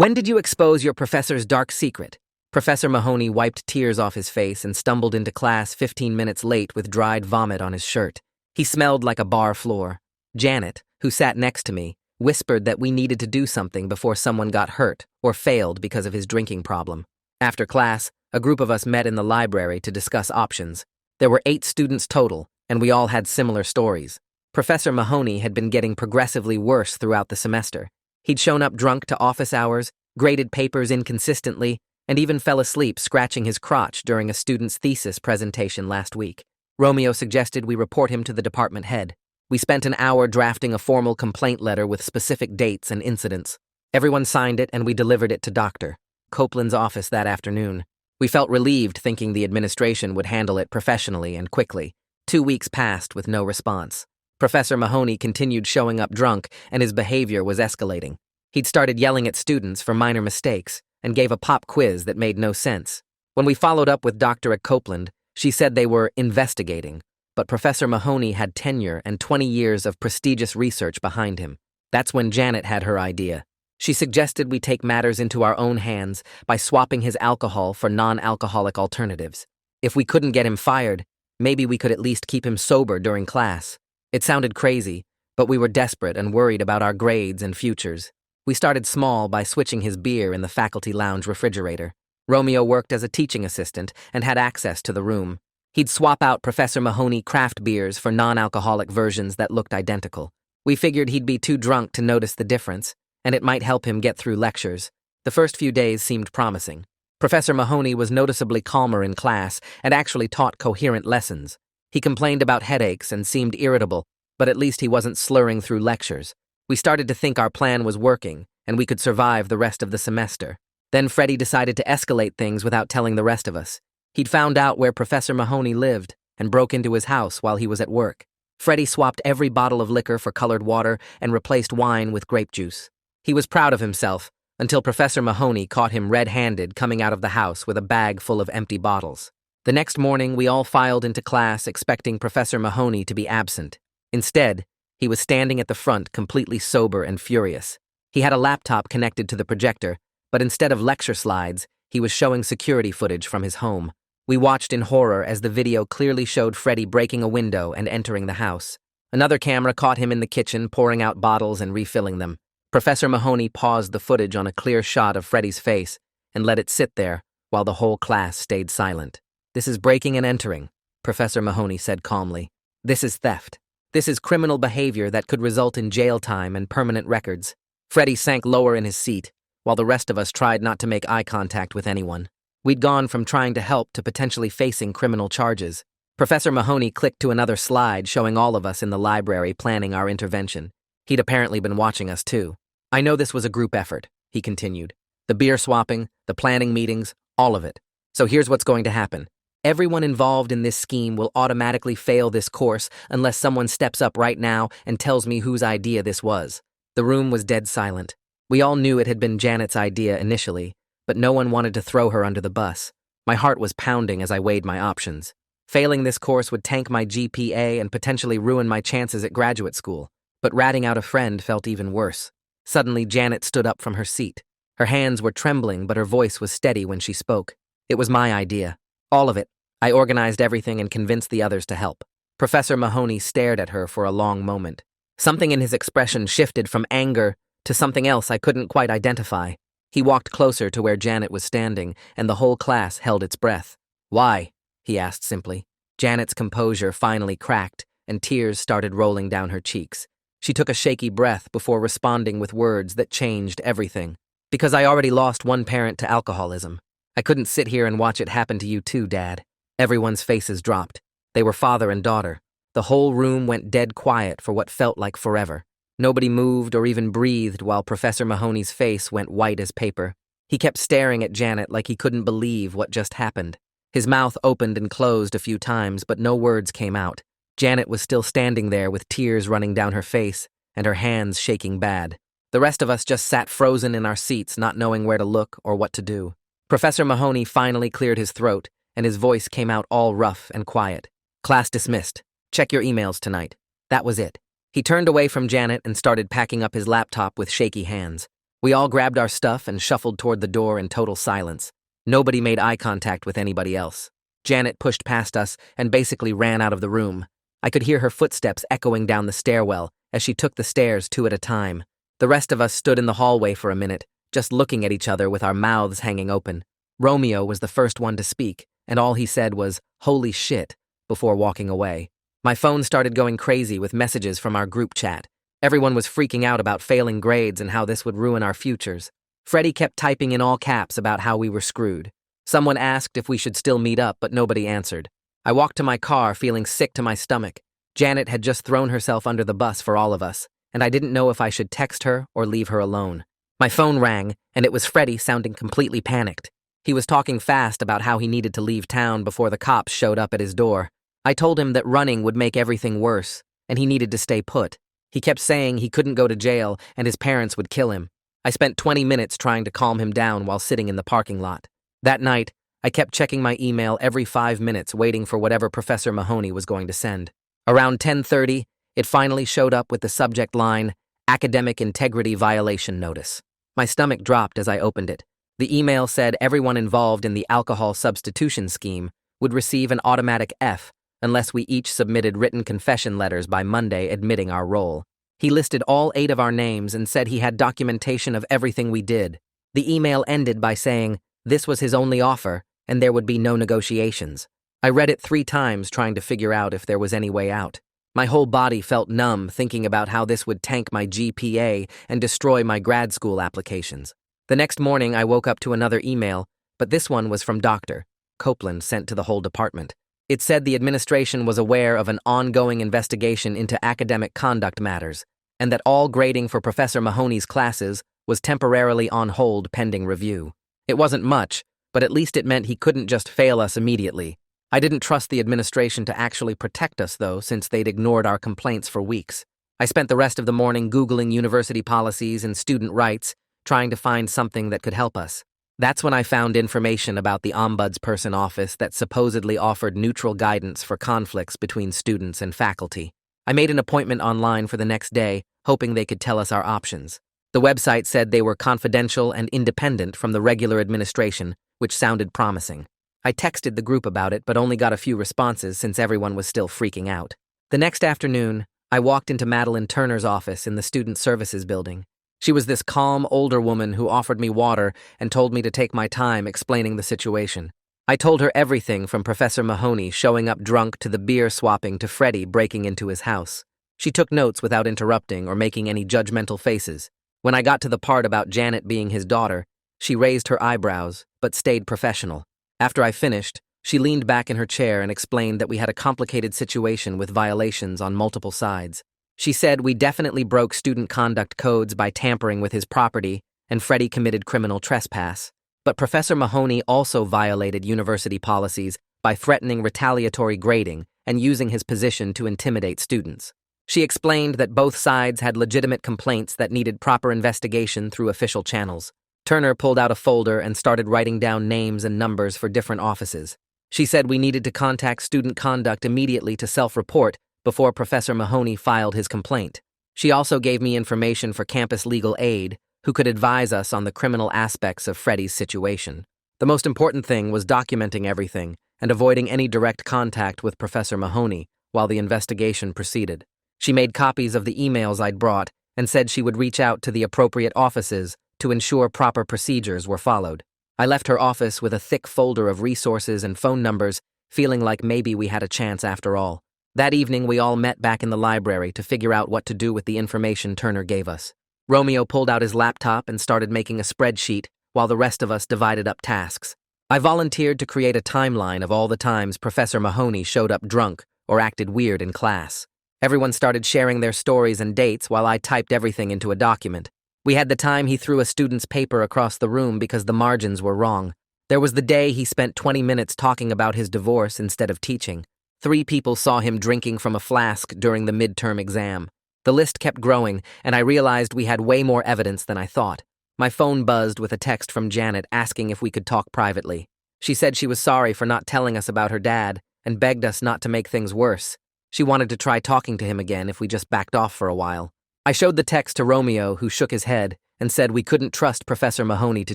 When did you expose your professor's dark secret? Professor Mahoney wiped tears off his face and stumbled into class 15 minutes late with dried vomit on his shirt. He smelled like a bar floor. Janet, who sat next to me, whispered that we needed to do something before someone got hurt or failed because of his drinking problem. After class, a group of us met in the library to discuss options. There were 8 students total, and we all had similar stories. Professor Mahoney had been getting progressively worse throughout the semester. He'd shown up drunk to office hours, graded papers inconsistently, and even fell asleep scratching his crotch during a student's thesis presentation last week. Romeo suggested we report him to the department head. We spent an hour drafting a formal complaint letter with specific dates and incidents. Everyone signed it and we delivered it to Dr. Copeland's office that afternoon. We felt relieved thinking the administration would handle it professionally and quickly. 2 weeks passed with no response. Professor Mahoney continued showing up drunk and his behavior was escalating. He'd started yelling at students for minor mistakes and gave a pop quiz that made no sense. When we followed up with Dr. Copeland, she said they were investigating, but Professor Mahoney had tenure and 20 years of prestigious research behind him. That's when Janet had her idea. She suggested we take matters into our own hands by swapping his alcohol for non-alcoholic alternatives. If we couldn't get him fired, maybe we could at least keep him sober during class. It sounded crazy, but we were desperate and worried about our grades and futures. We started small by switching his beer in the faculty lounge refrigerator. Romeo worked as a teaching assistant and had access to the room. He'd swap out Professor Mahoney craft beers for non-alcoholic versions that looked identical. We figured he'd be too drunk to notice the difference, and it might help him get through lectures. The first few days seemed promising. Professor Mahoney was noticeably calmer in class and actually taught coherent lessons. He complained about headaches and seemed irritable, but at least he wasn't slurring through lectures. We started to think our plan was working, and we could survive the rest of the semester. Then Freddie decided to escalate things without telling the rest of us. He'd found out where Professor Mahoney lived and broke into his house while he was at work. Freddie swapped every bottle of liquor for colored water and replaced wine with grape juice. He was proud of himself until Professor Mahoney caught him red-handed coming out of the house with a bag full of empty bottles. The next morning, we all filed into class expecting Professor Mahoney to be absent. Instead, he was standing at the front completely sober and furious. He had a laptop connected to the projector, but instead of lecture slides, he was showing security footage from his home. We watched in horror as the video clearly showed Freddie breaking a window and entering the house. Another camera caught him in the kitchen pouring out bottles and refilling them. Professor Mahoney paused the footage on a clear shot of Freddie's face and let it sit there while the whole class stayed silent. "This is breaking and entering," Professor Mahoney said calmly. "This is theft. This is criminal behavior that could result in jail time and permanent records." Freddie sank lower in his seat, while the rest of us tried not to make eye contact with anyone. We'd gone from trying to help to potentially facing criminal charges. Professor Mahoney clicked to another slide showing all of us in the library planning our intervention. He'd apparently been watching us too. "I know this was a group effort," he continued. "The beer swapping, the planning meetings, all of it. So here's what's going to happen. Everyone involved in this scheme will automatically fail this course unless someone steps up right now and tells me whose idea this was." The room was dead silent. We all knew it had been Janet's idea initially, but no one wanted to throw her under the bus. My heart was pounding as I weighed my options. Failing this course would tank my GPA and potentially ruin my chances at graduate school, but ratting out a friend felt even worse. Suddenly, Janet stood up from her seat. Her hands were trembling, but her voice was steady when she spoke. "It was my idea. All of it. I organized everything and convinced the others to help." Professor Mahoney stared at her for a long moment. Something in his expression shifted from anger to something else I couldn't quite identify. He walked closer to where Janet was standing, and the whole class held its breath. "Why?" he asked simply. Janet's composure finally cracked, and tears started rolling down her cheeks. She took a shaky breath before responding with words that changed everything. "Because I already lost one parent to alcoholism. I couldn't sit here and watch it happen to you too, Dad." Everyone's faces dropped. They were father and daughter. The whole room went dead quiet for what felt like forever. Nobody moved or even breathed while Professor Mahoney's face went white as paper. He kept staring at Janet like he couldn't believe what just happened. His mouth opened and closed a few times, but no words came out. Janet was still standing there with tears running down her face and her hands shaking bad. The rest of us just sat frozen in our seats, not knowing where to look or what to do. Professor Mahoney finally cleared his throat, and his voice came out all rough and quiet. "Class dismissed. Check your emails tonight." That was it. He turned away from Janet and started packing up his laptop with shaky hands. We all grabbed our stuff and shuffled toward the door in total silence. Nobody made eye contact with anybody else. Janet pushed past us and basically ran out of the room. I could hear her footsteps echoing down the stairwell as she took the stairs two at a time. The rest of us stood in the hallway for a minute, just looking at each other with our mouths hanging open. Romeo was the first one to speak, and all he said was, "Holy shit," before walking away. My phone started going crazy with messages from our group chat. Everyone was freaking out about failing grades and how this would ruin our futures. Freddie kept typing in all caps about how we were screwed. Someone asked if we should still meet up, but nobody answered. I walked to my car feeling sick to my stomach. Janet had just thrown herself under the bus for all of us, and I didn't know if I should text her or leave her alone. My phone rang, and it was Freddie sounding completely panicked. He was talking fast about how he needed to leave town before the cops showed up at his door. I told him that running would make everything worse, and he needed to stay put. He kept saying he couldn't go to jail and his parents would kill him. I spent 20 minutes trying to calm him down while sitting in the parking lot. That night, I kept checking my email every 5 minutes waiting for whatever Professor Mahoney was going to send. Around 10:30, it finally showed up with the subject line, "Academic Integrity Violation Notice." My stomach dropped as I opened it. The email said everyone involved in the alcohol substitution scheme would receive an automatic F unless we each submitted written confession letters by Monday admitting our role. He listed all 8 of our names and said he had documentation of everything we did. The email ended by saying this was his only offer and there would be no negotiations. I read it 3 times trying to figure out if there was any way out. My whole body felt numb thinking about how this would tank my GPA and destroy my grad school applications. The next morning I woke up to another email, but this one was from Dr. Copeland sent to the whole department. It said the administration was aware of an ongoing investigation into academic conduct matters, and that all grading for Professor Mahoney's classes was temporarily on hold pending review. It wasn't much, but at least it meant he couldn't just fail us immediately. I didn't trust the administration to actually protect us, though, since they'd ignored our complaints for weeks. I spent the rest of the morning Googling university policies and student rights, trying to find something that could help us. That's when I found information about the ombudsperson office that supposedly offered neutral guidance for conflicts between students and faculty. I made an appointment online for the next day, hoping they could tell us our options. The website said they were confidential and independent from the regular administration, which sounded promising. I texted the group about it, but only got a few responses since everyone was still freaking out. The next afternoon, I walked into Madeline Turner's office in the Student Services building. She was this calm, older woman who offered me water and told me to take my time explaining the situation. I told her everything from Professor Mahoney showing up drunk to the beer swapping to Freddie breaking into his house. She took notes without interrupting or making any judgmental faces. When I got to the part about Janet being his daughter, she raised her eyebrows, but stayed professional. After I finished, she leaned back in her chair and explained that we had a complicated situation with violations on multiple sides. She said we definitely broke student conduct codes by tampering with his property, and Freddie committed criminal trespass. But Professor Mahoney also violated university policies by threatening retaliatory grading and using his position to intimidate students. She explained that both sides had legitimate complaints that needed proper investigation through official channels. Turner pulled out a folder and started writing down names and numbers for different offices. She said we needed to contact student conduct immediately to self-report before Professor Mahoney filed his complaint. She also gave me information for campus legal aid, who could advise us on the criminal aspects of Freddie's situation. The most important thing was documenting everything and avoiding any direct contact with Professor Mahoney while the investigation proceeded. She made copies of the emails I'd brought and said she would reach out to the appropriate offices to ensure proper procedures were followed. I left her office with a thick folder of resources and phone numbers, feeling like maybe we had a chance after all. That evening, we all met back in the library to figure out what to do with the information Turner gave us. Romeo pulled out his laptop and started making a spreadsheet, while the rest of us divided up tasks. I volunteered to create a timeline of all the times Professor Mahoney showed up drunk or acted weird in class. Everyone started sharing their stories and dates while I typed everything into a document. We had the time he threw a student's paper across the room because the margins were wrong. There was the day he spent 20 minutes talking about his divorce instead of teaching. 3 people saw him drinking from a flask during the midterm exam. The list kept growing, and I realized we had way more evidence than I thought. My phone buzzed with a text from Janet asking if we could talk privately. She said she was sorry for not telling us about her dad and begged us not to make things worse. She wanted to try talking to him again if we just backed off for a while. I showed the text to Romeo, who shook his head and said we couldn't trust Professor Mahoney to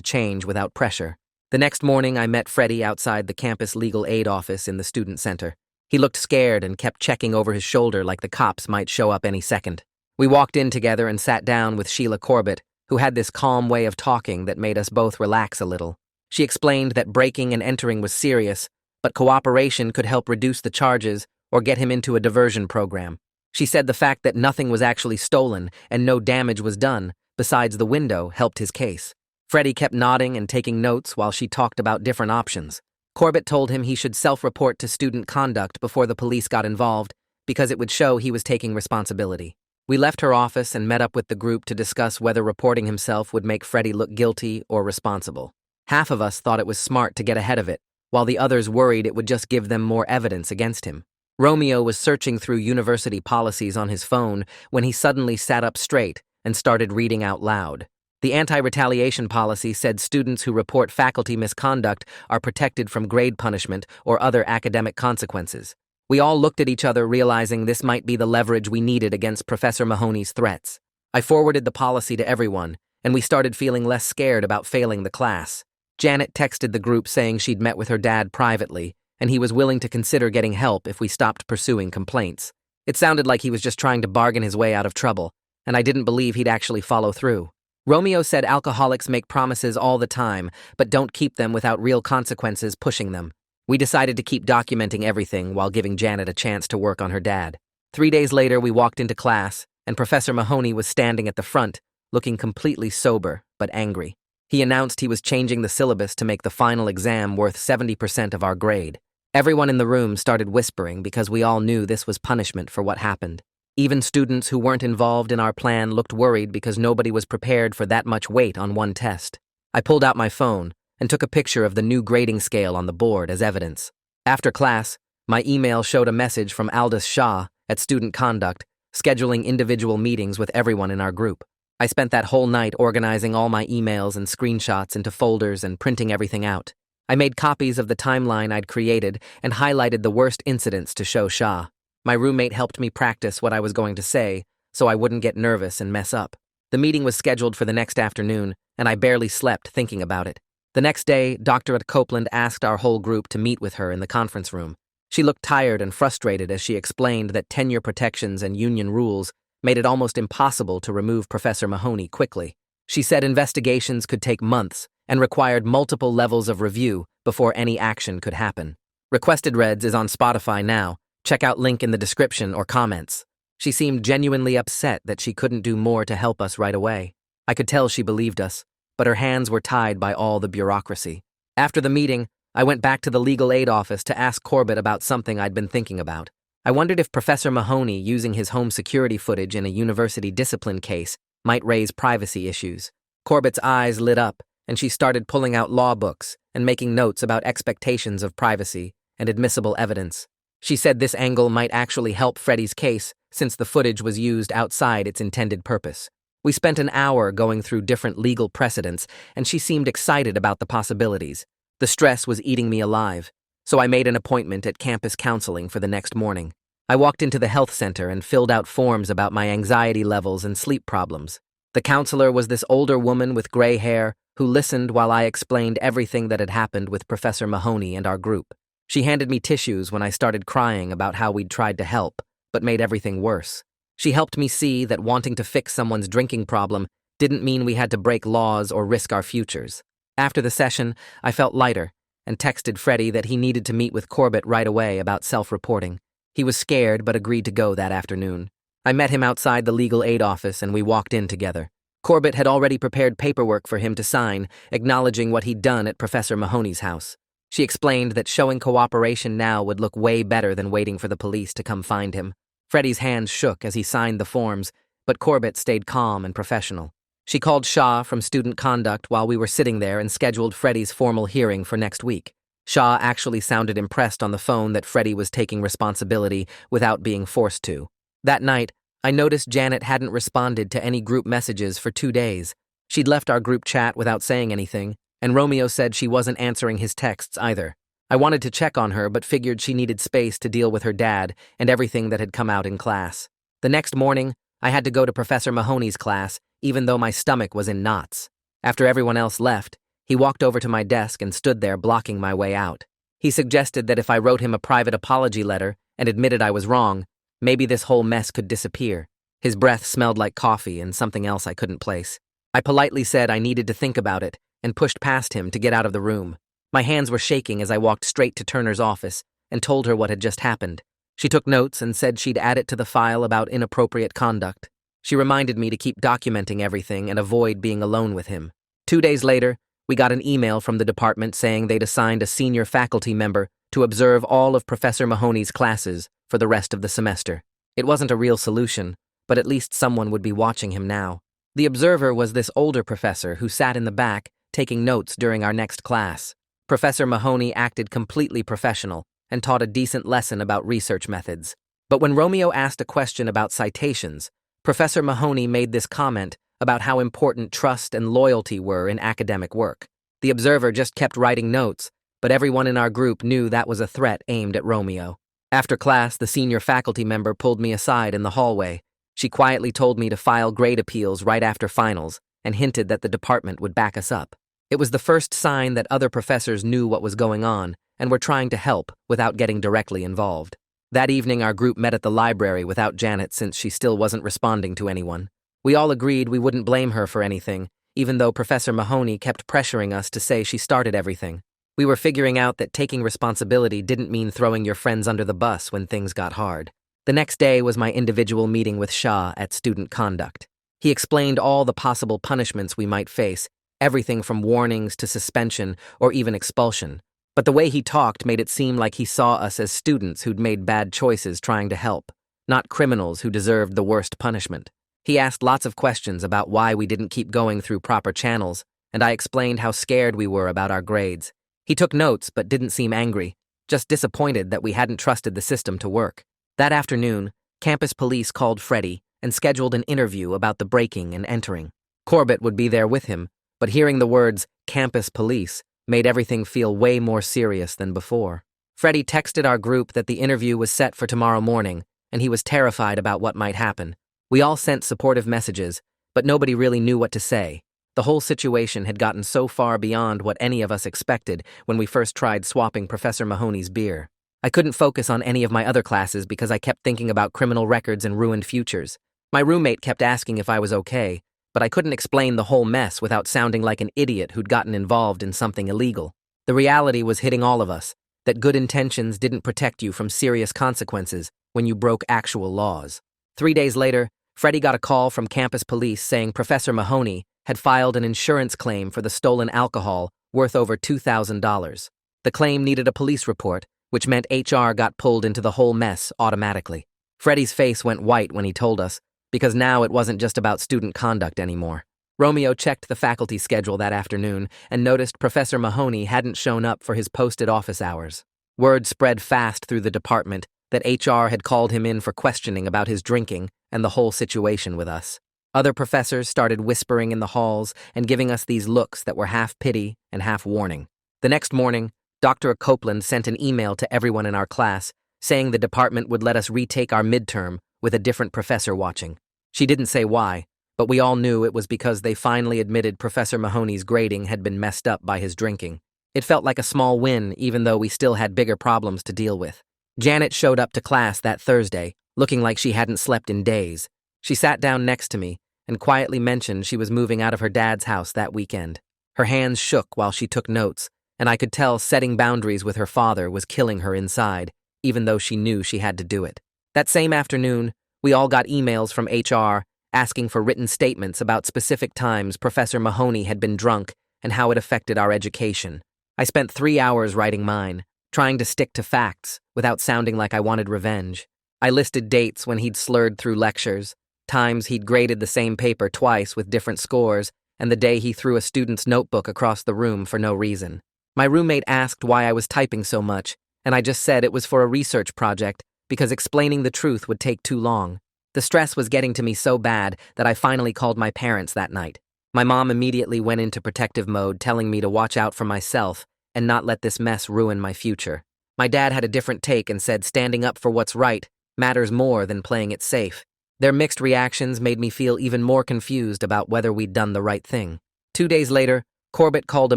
change without pressure. The next morning, I met Freddie outside the campus legal aid office in the student center. He looked scared and kept checking over his shoulder like the cops might show up any second. We walked in together and sat down with Sheila Corbett, who had this calm way of talking that made us both relax a little. She explained that breaking and entering was serious, but cooperation could help reduce the charges or get him into a diversion program. She said the fact that nothing was actually stolen and no damage was done, besides the window, helped his case. Freddie kept nodding and taking notes while she talked about different options. Corbett told him he should self-report to student conduct before the police got involved because it would show he was taking responsibility. We left her office and met up with the group to discuss whether reporting himself would make Freddie look guilty or responsible. Half of us thought it was smart to get ahead of it, while the others worried it would just give them more evidence against him. Romeo was searching through university policies on his phone when he suddenly sat up straight and started reading out loud. The anti-retaliation policy said students who report faculty misconduct are protected from grade punishment or other academic consequences. We all looked at each other, realizing this might be the leverage we needed against Professor Mahoney's threats. I forwarded the policy to everyone, and we started feeling less scared about failing the class. Janet texted the group saying she'd met with her dad privately, and he was willing to consider getting help if we stopped pursuing complaints. It sounded like he was just trying to bargain his way out of trouble, and I didn't believe he'd actually follow through. Romeo said alcoholics make promises all the time, but don't keep them without real consequences pushing them. We decided to keep documenting everything while giving Janet a chance to work on her dad. 3 days later, we walked into class, and Professor Mahoney was standing at the front, looking completely sober but angry. He announced he was changing the syllabus to make the final exam worth 70% of our grade. Everyone in the room started whispering because we all knew this was punishment for what happened. Even students who weren't involved in our plan looked worried because nobody was prepared for that much weight on one test. I pulled out my phone and took a picture of the new grading scale on the board as evidence. After class, my email showed a message from Aldous Shaw at Student Conduct, scheduling individual meetings with everyone in our group. I spent that whole night organizing all my emails and screenshots into folders and printing everything out. I made copies of the timeline I'd created and highlighted the worst incidents to show Shaw. My roommate helped me practice what I was going to say, so I wouldn't get nervous and mess up. The meeting was scheduled for the next afternoon, and I barely slept thinking about it. The next day, Dr. Copeland asked our whole group to meet with her in the conference room. She looked tired and frustrated as she explained that tenure protections and union rules made it almost impossible to remove Professor Mahoney quickly. She said investigations could take months and required multiple levels of review before any action could happen. Requested Reds is on Spotify now. Check out link in the description or comments. She seemed genuinely upset that she couldn't do more to help us right away. I could tell she believed us, but her hands were tied by all the bureaucracy. After the meeting, I went back to the legal aid office to ask Corbett about something I'd been thinking about. I wondered if Professor Mahoney using his home security footage in a university discipline case might raise privacy issues. Corbett's eyes lit up, and she started pulling out law books and making notes about expectations of privacy and admissible evidence. She said this angle might actually help Freddie's case since the footage was used outside its intended purpose. We spent an hour going through different legal precedents, and she seemed excited about the possibilities. The stress was eating me alive, so I made an appointment at campus counseling for the next morning. I walked into the health center and filled out forms about my anxiety levels and sleep problems. The counselor was this older woman with gray hair who listened while I explained everything that had happened with Professor Mahoney and our group. She handed me tissues when I started crying about how we'd tried to help, but made everything worse. She helped me see that wanting to fix someone's drinking problem didn't mean we had to break laws or risk our futures. After the session, I felt lighter and texted Freddie that he needed to meet with Corbett right away about self-reporting. He was scared but agreed to go that afternoon. I met him outside the legal aid office and we walked in together. Corbett had already prepared paperwork for him to sign, acknowledging what he'd done at Professor Mahoney's house. She explained that showing cooperation now would look way better than waiting for the police to come find him. Freddie's hands shook as he signed the forms, but Corbett stayed calm and professional. She called Shaw from Student Conduct while we were sitting there and scheduled Freddie's formal hearing for next week. Shaw actually sounded impressed on the phone that Freddie was taking responsibility without being forced to. That night, I noticed Janet hadn't responded to any group messages for 2 days. She'd left our group chat without saying anything, and Romeo said she wasn't answering his texts either. I wanted to check on her but figured she needed space to deal with her dad and everything that had come out in class. The next morning, I had to go to Professor Mahoney's class, even though my stomach was in knots. After everyone else left, he walked over to my desk and stood there blocking my way out. He suggested that if I wrote him a private apology letter and admitted I was wrong, maybe this whole mess could disappear. His breath smelled like coffee and something else I couldn't place. I politely said I needed to think about it and pushed past him to get out of the room. My hands were shaking as I walked straight to Turner's office and told her what had just happened. She took notes and said she'd add it to the file about inappropriate conduct. She reminded me to keep documenting everything and avoid being alone with him. 2 days later, we got an email from the department saying they'd assigned a senior faculty member to observe all of Professor Mahoney's classes for the rest of the semester. It wasn't a real solution, but at least someone would be watching him now. The observer was this older professor who sat in the back, taking notes during our next class. Professor Mahoney acted completely professional and taught a decent lesson about research methods. But when Romeo asked a question about citations, Professor Mahoney made this comment about how important trust and loyalty were in academic work. The observer just kept writing notes, but everyone in our group knew that was a threat aimed at Romeo. After class, the senior faculty member pulled me aside in the hallway. She quietly told me to file grade appeals right after finals and hinted that the department would back us up. It was the first sign that other professors knew what was going on and were trying to help without getting directly involved. That evening, our group met at the library without Janet since she still wasn't responding to anyone. We all agreed we wouldn't blame her for anything, even though Professor Mahoney kept pressuring us to say she started everything. We were figuring out that taking responsibility didn't mean throwing your friends under the bus when things got hard. The next day was my individual meeting with Shah at Student Conduct. He explained all the possible punishments we might face, everything from warnings to suspension or even expulsion. But the way he talked made it seem like he saw us as students who'd made bad choices trying to help, not criminals who deserved the worst punishment. He asked lots of questions about why we didn't keep going through proper channels, and I explained how scared we were about our grades. He took notes but didn't seem angry, just disappointed that we hadn't trusted the system to work. That afternoon, campus police called Freddie and scheduled an interview about the breaking and entering. Corbett would be there with him, but hearing the words campus police made everything feel way more serious than before. Freddie texted our group that the interview was set for tomorrow morning, and he was terrified about what might happen. We all sent supportive messages, but nobody really knew what to say. The whole situation had gotten so far beyond what any of us expected when we first tried swapping Professor Mahoney's beer. I couldn't focus on any of my other classes because I kept thinking about criminal records and ruined futures. My roommate kept asking if I was okay, but I couldn't explain the whole mess without sounding like an idiot who'd gotten involved in something illegal. The reality was hitting all of us, that good intentions didn't protect you from serious consequences when you broke actual laws. 3 days later, Freddie got a call from campus police saying Professor Mahoney had filed an insurance claim for the stolen alcohol worth over $2,000. The claim needed a police report, which meant HR got pulled into the whole mess automatically. Freddie's face went white when he told us, because now it wasn't just about student conduct anymore. Romeo checked the faculty schedule that afternoon and noticed Professor Mahoney hadn't shown up for his posted office hours. Word spread fast through the department that HR had called him in for questioning about his drinking and the whole situation with us. Other professors started whispering in the halls and giving us these looks that were half pity and half warning. The next morning, Dr. Copeland sent an email to everyone in our class saying the department would let us retake our midterm with a different professor watching. She didn't say why, but we all knew it was because they finally admitted Professor Mahoney's grading had been messed up by his drinking. It felt like a small win, even though we still had bigger problems to deal with. Janet showed up to class that Thursday, looking like she hadn't slept in days. She sat down next to me and quietly mentioned she was moving out of her dad's house that weekend. Her hands shook while she took notes, and I could tell setting boundaries with her father was killing her inside, even though she knew she had to do it. That same afternoon, we all got emails from HR asking for written statements about specific times Professor Mahoney had been drunk and how it affected our education. I spent 3 hours writing mine, trying to stick to facts without sounding like I wanted revenge. I listed dates when he'd slurred through lectures, times he'd graded the same paper twice with different scores, and the day he threw a student's notebook across the room for no reason. My roommate asked why I was typing so much, and I just said it was for a research project because explaining the truth would take too long. The stress was getting to me so bad that I finally called my parents that night. My mom immediately went into protective mode, telling me to watch out for myself and not let this mess ruin my future. My dad had a different take and said standing up for what's right matters more than playing it safe. Their mixed reactions made me feel even more confused about whether we'd done the right thing. 2 days later, Corbett called a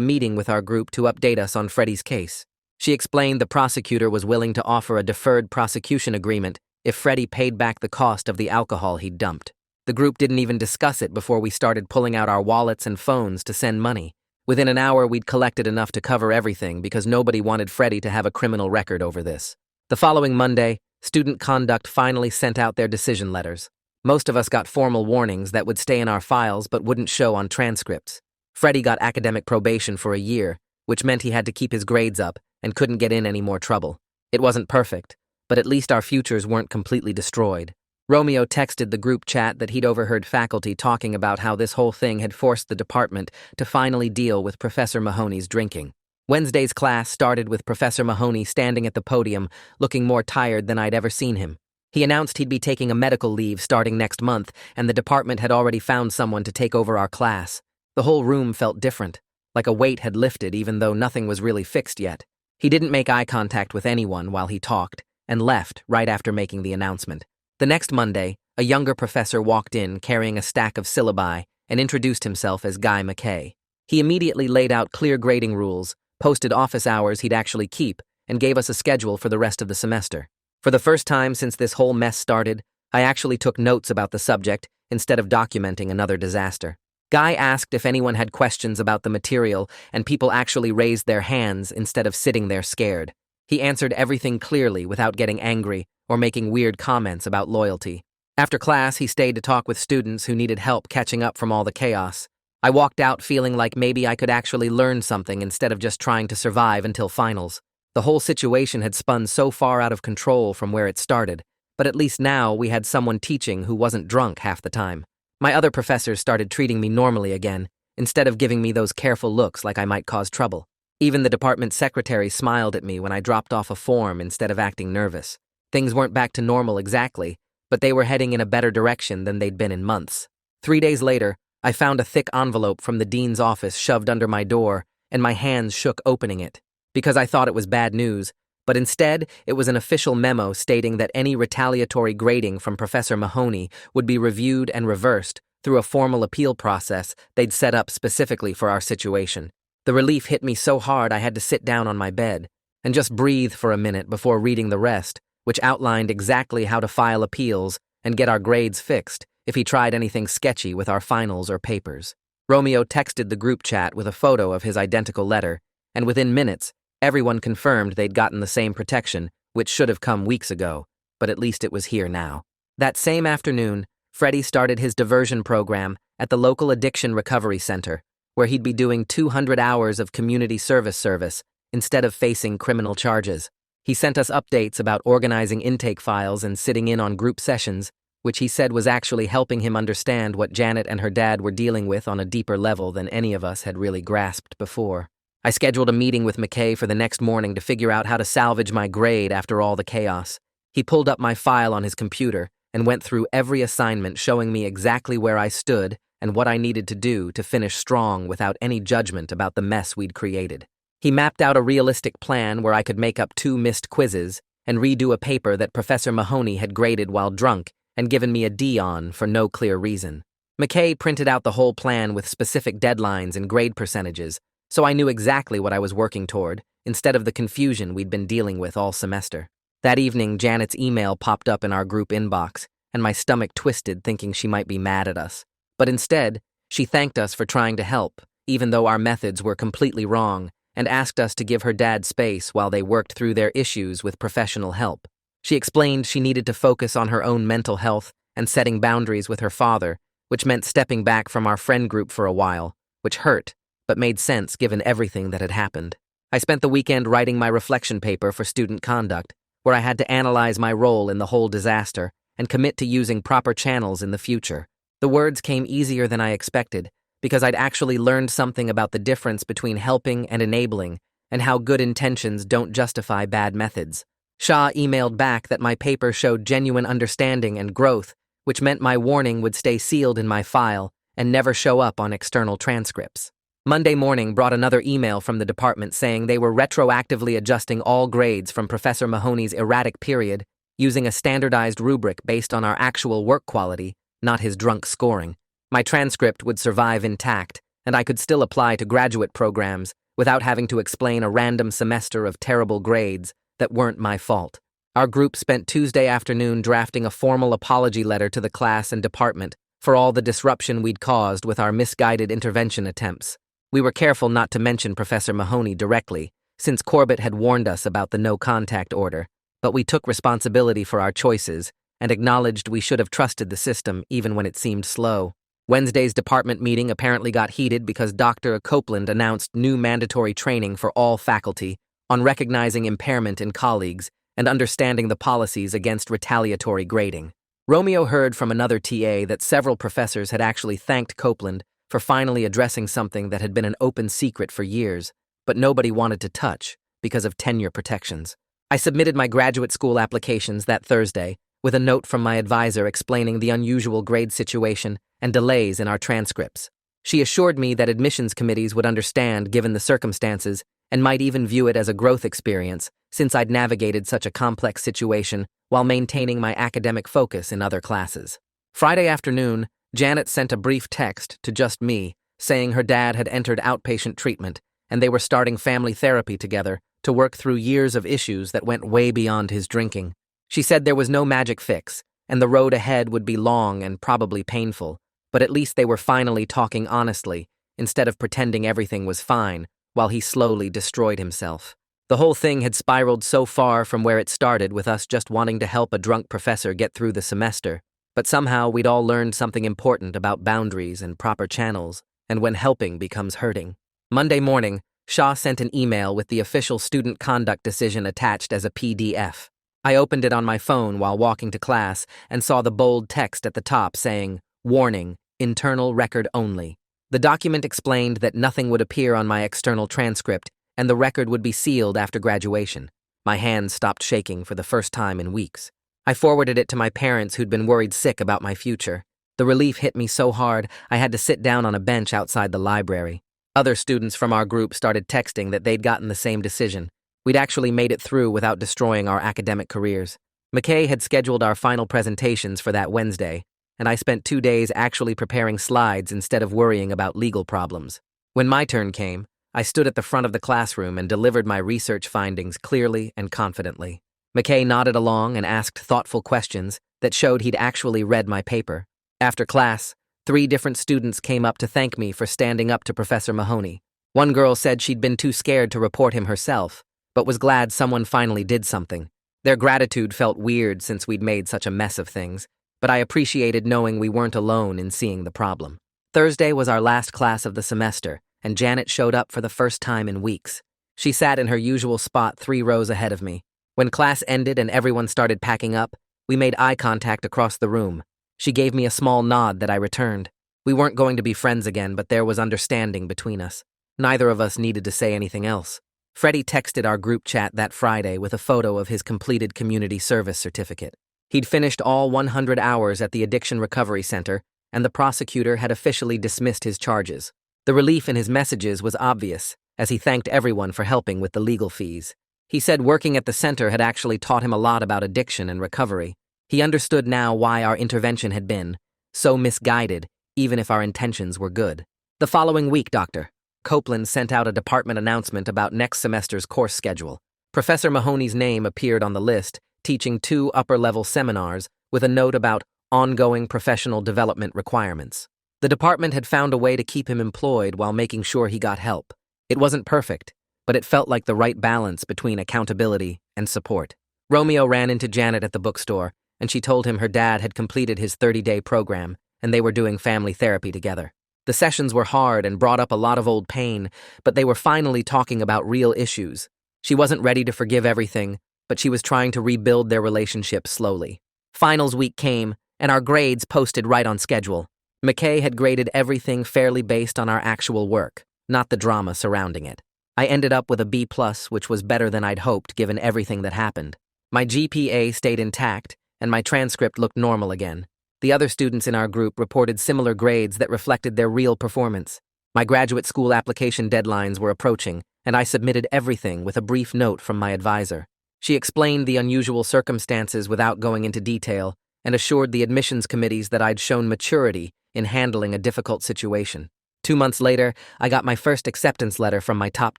meeting with our group to update us on Freddie's case. She explained the prosecutor was willing to offer a deferred prosecution agreement if Freddie paid back the cost of the alcohol he'd dumped. The group didn't even discuss it before we started pulling out our wallets and phones to send money. Within an hour, we'd collected enough to cover everything because nobody wanted Freddie to have a criminal record over this. The following Monday, Student Conduct finally sent out their decision letters. Most of us got formal warnings that would stay in our files but wouldn't show on transcripts. Freddie got academic probation for a year, which meant he had to keep his grades up and couldn't get in any more trouble. It wasn't perfect, but at least our futures weren't completely destroyed. Romeo texted the group chat that he'd overheard faculty talking about how this whole thing had forced the department to finally deal with Professor Mahoney's drinking. Wednesday's class started with Professor Mahoney standing at the podium, looking more tired than I'd ever seen him. He announced he'd be taking a medical leave starting next month, and the department had already found someone to take over our class. The whole room felt different, like a weight had lifted even though nothing was really fixed yet. He didn't make eye contact with anyone while he talked, and left right after making the announcement. The next Monday, a younger professor walked in carrying a stack of syllabi and introduced himself as Guy McKay. He immediately laid out clear grading rules, posted office hours he'd actually keep, and gave us a schedule for the rest of the semester. For the first time since this whole mess started, I actually took notes about the subject instead of documenting another disaster. Guy asked if anyone had questions about the material, and people actually raised their hands instead of sitting there scared. He answered everything clearly without getting angry or making weird comments about loyalty. After class, he stayed to talk with students who needed help catching up from all the chaos. I walked out feeling like maybe I could actually learn something instead of just trying to survive until finals. The whole situation had spun so far out of control from where it started, but at least now we had someone teaching who wasn't drunk half the time. My other professors started treating me normally again, instead of giving me those careful looks like I might cause trouble. Even the department secretary smiled at me when I dropped off a form instead of acting nervous. Things weren't back to normal exactly, but they were heading in a better direction than they'd been in months. 3 days later, I found a thick envelope from the dean's office shoved under my door, and my hands shook opening it, because I thought it was bad news, but instead it was an official memo stating that any retaliatory grading from Professor Mahoney would be reviewed and reversed through a formal appeal process they'd set up specifically for our situation. The relief hit me so hard I had to sit down on my bed and just breathe for a minute before reading the rest, which outlined exactly how to file appeals and get our grades fixed if he tried anything sketchy with our finals or papers. Romeo texted the group chat with a photo of his identical letter, and within minutes, everyone confirmed they'd gotten the same protection, which should have come weeks ago, but at least it was here now. That same afternoon, Freddie started his diversion program at the local addiction recovery center, where he'd be doing 200 hours of community service instead of facing criminal charges. He sent us updates about organizing intake files and sitting in on group sessions, which he said was actually helping him understand what Janet and her dad were dealing with on a deeper level than any of us had really grasped before. I scheduled a meeting with McKay for the next morning to figure out how to salvage my grade after all the chaos. He pulled up my file on his computer and went through every assignment, showing me exactly where I stood and what I needed to do to finish strong without any judgment about the mess we'd created. He mapped out a realistic plan where I could make up 2 missed quizzes and redo a paper that Professor Mahoney had graded while drunk and given me a D on for no clear reason. McKay printed out the whole plan with specific deadlines and grade percentages, so I knew exactly what I was working toward, instead of the confusion we'd been dealing with all semester. That evening, Janet's email popped up in our group inbox, and my stomach twisted thinking she might be mad at us. But instead, she thanked us for trying to help, even though our methods were completely wrong, and asked us to give her dad space while they worked through their issues with professional help. She explained she needed to focus on her own mental health and setting boundaries with her father, which meant stepping back from our friend group for a while, which hurt, but made sense given everything that had happened. I spent the weekend writing my reflection paper for student conduct, where I had to analyze my role in the whole disaster and commit to using proper channels in the future. The words came easier than I expected, because I'd actually learned something about the difference between helping and enabling, and how good intentions don't justify bad methods. Shah emailed back that my paper showed genuine understanding and growth, which meant my warning would stay sealed in my file and never show up on external transcripts. Monday morning brought another email from the department saying they were retroactively adjusting all grades from Professor Mahoney's erratic period using a standardized rubric based on our actual work quality, not his drunk scoring. My transcript would survive intact, and I could still apply to graduate programs without having to explain a random semester of terrible grades that weren't my fault. Our group spent Tuesday afternoon drafting a formal apology letter to the class and department for all the disruption we'd caused with our misguided intervention attempts. We were careful not to mention Professor Mahoney directly, since Corbett had warned us about the no-contact order, but we took responsibility for our choices and acknowledged we should have trusted the system even when it seemed slow. Wednesday's department meeting apparently got heated because Dr. Copeland announced new mandatory training for all faculty on recognizing impairment in colleagues and understanding the policies against retaliatory grading. Romeo heard from another TA that several professors had actually thanked Copeland for finally addressing something that had been an open secret for years, but nobody wanted to touch because of tenure protections. I submitted my graduate school applications that Thursday with a note from my advisor explaining the unusual grade situation and delays in our transcripts. She assured me that admissions committees would understand given the circumstances and might even view it as a growth experience since I'd navigated such a complex situation while maintaining my academic focus in other classes. Friday afternoon, Janet sent a brief text to just me saying her dad had entered outpatient treatment and they were starting family therapy together to work through years of issues that went way beyond his drinking. She said there was no magic fix, and the road ahead would be long and probably painful, but at least they were finally talking honestly, instead of pretending everything was fine, while he slowly destroyed himself. The whole thing had spiraled so far from where it started with us just wanting to help a drunk professor get through the semester, but somehow we'd all learned something important about boundaries and proper channels, and when helping becomes hurting. Monday morning, Shaw sent an email with the official student conduct decision attached as a PDF. I opened it on my phone while walking to class and saw the bold text at the top saying, "Warning, internal record only." The document explained that nothing would appear on my external transcript and the record would be sealed after graduation. My hands stopped shaking for the first time in weeks. I forwarded it to my parents who'd been worried sick about my future. The relief hit me so hard I had to sit down on a bench outside the library. Other students from our group started texting that they'd gotten the same decision. We'd actually made it through without destroying our academic careers. McKay had scheduled our final presentations for that Wednesday, and I spent 2 days actually preparing slides instead of worrying about legal problems. When my turn came, I stood at the front of the classroom and delivered my research findings clearly and confidently. McKay nodded along and asked thoughtful questions that showed he'd actually read my paper. After class, 3 different students came up to thank me for standing up to Professor Mahoney. One girl said she'd been too scared to report him herself, but was glad someone finally did something. Their gratitude felt weird since we'd made such a mess of things, but I appreciated knowing we weren't alone in seeing the problem. Thursday was our last class of the semester, and Janet showed up for the first time in weeks. She sat in her usual spot 3 rows ahead of me. When class ended and everyone started packing up, we made eye contact across the room. She gave me a small nod that I returned. We weren't going to be friends again, but there was understanding between us. Neither of us needed to say anything else. Freddie texted our group chat that Friday with a photo of his completed community service certificate. He'd finished all 100 hours at the Addiction Recovery Center, and the prosecutor had officially dismissed his charges. The relief in his messages was obvious, as he thanked everyone for helping with the legal fees. He said working at the center had actually taught him a lot about addiction and recovery. He understood now why our intervention had been so misguided, even if our intentions were good. The following week, Dr. Copeland sent out a department announcement about next semester's course schedule. Professor Mahoney's name appeared on the list, teaching 2 upper-level seminars with a note about ongoing professional development requirements. The department had found a way to keep him employed while making sure he got help. It wasn't perfect, but it felt like the right balance between accountability and support. Romeo ran into Janet at the bookstore, and she told him her dad had completed his 30-day program, and they were doing family therapy together. The sessions were hard and brought up a lot of old pain, but they were finally talking about real issues. She wasn't ready to forgive everything, but she was trying to rebuild their relationship slowly. Finals week came, and our grades posted right on schedule. McKay had graded everything fairly based on our actual work, not the drama surrounding it. I ended up with a B+, which was better than I'd hoped given everything that happened. My GPA stayed intact, and my transcript looked normal again. The other students in our group reported similar grades that reflected their real performance. My graduate school application deadlines were approaching, and I submitted everything with a brief note from my advisor. She explained the unusual circumstances without going into detail and assured the admissions committees that I'd shown maturity in handling a difficult situation. 2 months later, I got my first acceptance letter from my top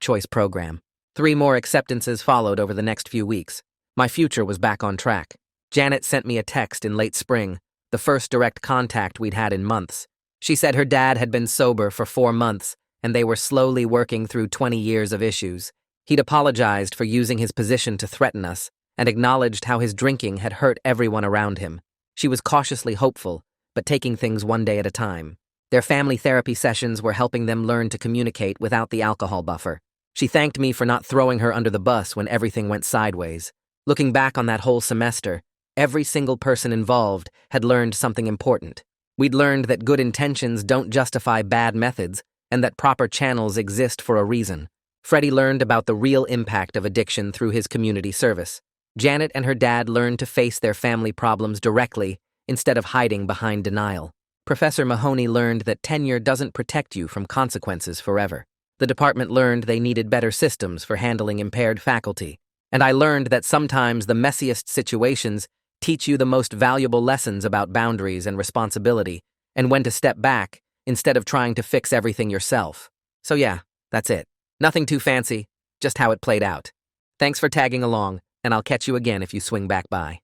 choice program. 3 more acceptances followed over the next few weeks. My future was back on track. Janet sent me a text in late spring, the first direct contact we'd had in months. She said her dad had been sober for 4 months, and they were slowly working through 20 years of issues. He'd apologized for using his position to threaten us, and acknowledged how his drinking had hurt everyone around him. She was cautiously hopeful, but taking things one day at a time. Their family therapy sessions were helping them learn to communicate without the alcohol buffer. She thanked me for not throwing her under the bus when everything went sideways. Looking back on that whole semester, every single person involved had learned something important. We'd learned that good intentions don't justify bad methods, and that proper channels exist for a reason. Freddie learned about the real impact of addiction through his community service. Janet and her dad learned to face their family problems directly instead of hiding behind denial. Professor Mahoney learned that tenure doesn't protect you from consequences forever. The department learned they needed better systems for handling impaired faculty. And I learned that sometimes the messiest situations teach you the most valuable lessons about boundaries and responsibility, and when to step back instead of trying to fix everything yourself. So yeah, that's it. Nothing too fancy, just how it played out. Thanks for tagging along, and I'll catch you again if you swing back by.